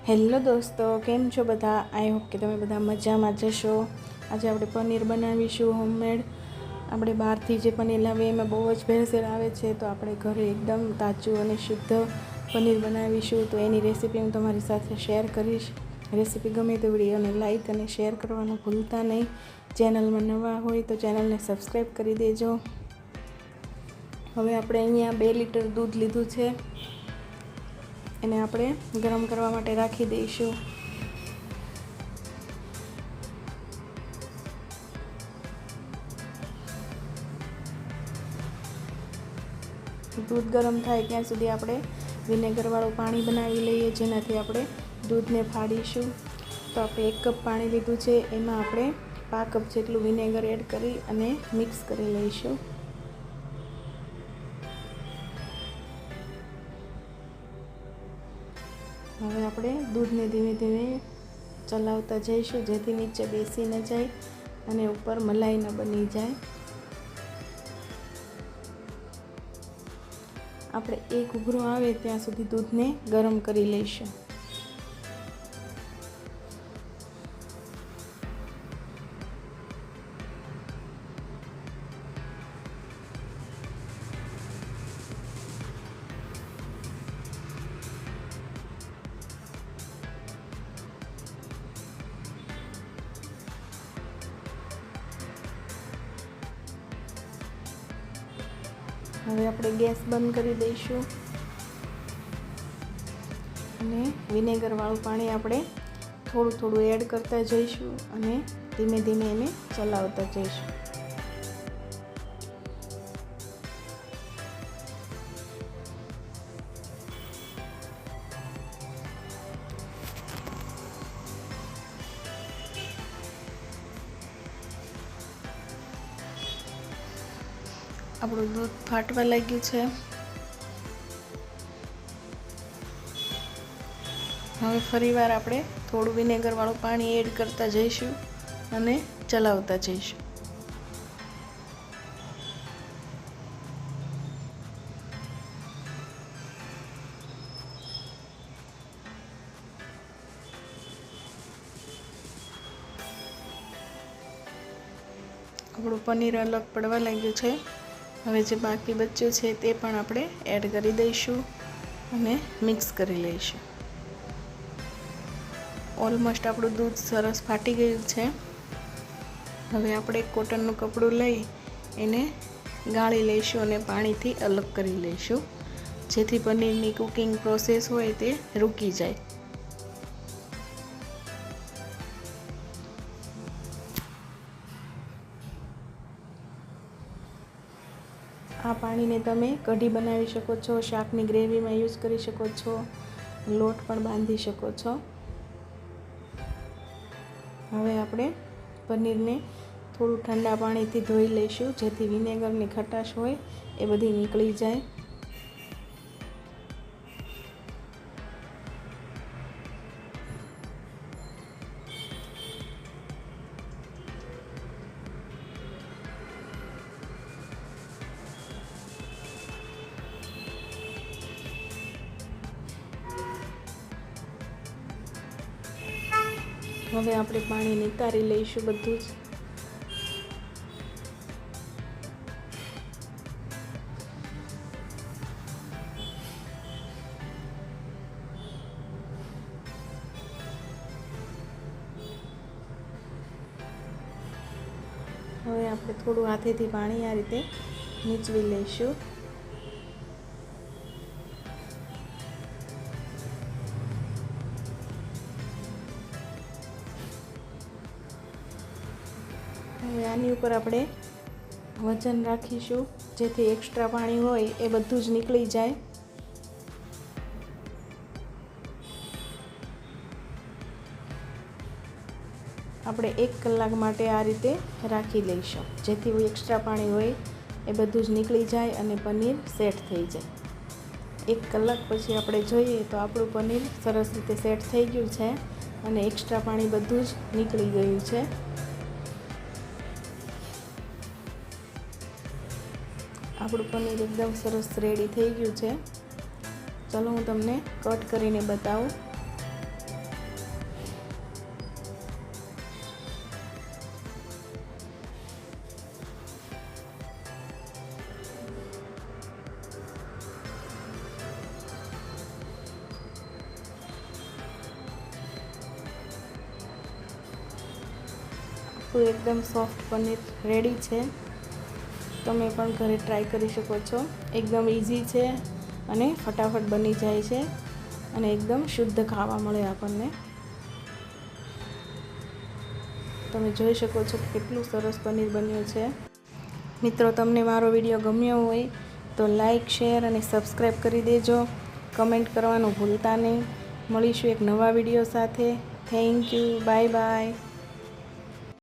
Hello દોસ્તો, કેમ છો બધા? આઈ હોપ કે તમે બધા મજામાં જશો. આજે આપણે પનીર બનાવીશું હોમમેડ. આપણે બહારથી જે પનીર લાવીએ એમાં બહુ જ ભેળસેળ આવે છે, તો આપણે ઘરે એકદમ તાજું અને શુદ્ધ પનીર બનાવીશું. તો એની રેસીપી હું તમારી સાથે શેર કરીશ. રેસીપી ગમે તો વિડીયોને લાઈક અને શેર કરવાનું ભૂલતા નહીં. ચેનલમાં નવા હોય તો ચેનલને સબસ્ક્રાઈબ કરી દેજો. હવે આપણે અહીંયા 2 લીટર દૂધ લીધું છે, એને આપણે ગરમ કરવા માટે રાખી દઈશું. દૂધ ગરમ થાય ત્યાં સુધી આપણે વિનેગરવાળું પાણી બનાવી લઈએ, જેનાથી આપણે દૂધને ફાડીશું. તો આપણે 1 કપ પાણી લીધું છે, એમાં આપણે 5 કપ જેટલું વિનેગર એડ કરી અને મિક્સ કરી લઈશું. હવે આપણે દૂધને ધીમે ધીમે ચલાવતા જઈશું, જેથી નીચે બેસી ન જાય અને ઉપર મલાઈ ન બની જાય. આપણે એક ઉભરો આવે ત્યાં સુધી દૂધને ગરમ કરી લઈશું. હવે આપણે ગેસ બંધ કરી દઈશું અને વિનેગરવાળું પાણી આપણે થોડું થોડું એડ કરતા જઈશું અને ધીમે ધીમે એને ચલાવતા જઈશું. આપણું દૂધ ફાટવા લાગ્યું છે. હવે ફરીવાર આપણે થોડું વિનેગરવાળું પાણી એડ કરતા જઈશું અને ચલાવતા જઈશું. આપણું પનીર અલગ પડવા લાગ્યું છે. હવે જે બાકી બચ્યું છે તે પણ આપણે એડ કરી દઈશું અને મિક્સ કરી લઈશું. ઓલમોસ્ટ આપણું દૂધ સરસ ફાટી ગયું છે. હવે આપણે કોટનનું કપડું લઈ એને ગાળી લઈશું અને પાણીથી અલગ કરી લઈશું, જેથી પનીરની કુકિંગ પ્રોસેસ હોય તે રૂકી જાય. આ પાણીને તમે કઢી બનાવી શકો છો, શાકની ગ્રેવીમાં યુઝ કરી શકો છો, લોટ પણ બાંધી શકો છો. હવે આપણે પનીરને થોડું ઠંડા પાણીથી ધોઈ લઈશું, જેથી વિનેગરની ખટાશ હોય એ બધી નીકળી જાય. હવે આપણે પાણી નિતારી લઈશું બધું જ. હવે આપણે થોડું હાથેથી પાણી આ રીતે નીચવી લઈશું. હવે આની ઉપર આપણે વજન રાખીશું, જેથી એક્સ્ટ્રા પાણી હોય એ બધું જ નીકળી જાય. આપણે 1 કલાક માટે આ રીતે રાખી લઈશું, જેથી એક્સ્ટ્રા પાણી હોય એ બધું જ નીકળી જાય અને પનીર સેટ થઈ જાય. 1 કલાક પછી આપણે જોઈએ તો આપણું પનીર સરસ રીતે સેટ થઈ ગયું છે અને એક્સ્ટ્રા પાણી બધું જ નીકળી ગયું છે. આપણું પનીર એકદમ સરસ રેડી થઈ ગયું છે. ચલો હું તમને કટ કરીને બતાવું. આપણું એકદમ સોફ્ટ પનીર રેડી છે. તમે પણ ઘરે ટ્રાય કરી શકો છો. એકદમ ઇઝી છે અને ફટાફટ બની જાય છે અને એકદમ શુદ્ધ ખાવા મળે આપણને. તમે જોઈ શકો છો કે કેટલું સરસ પનીર બન્યું છે. મિત્રો, તમને મારો વિડીયો ગમ્યો હોય તો લાઈક, શેર અને સબસ્ક્રાઈબ કરી દેજો. કમેન્ટ કરવાનું ભૂલતા નહીં. મળીશું એક નવા વિડીયો સાથે. Thank you. Bye bye.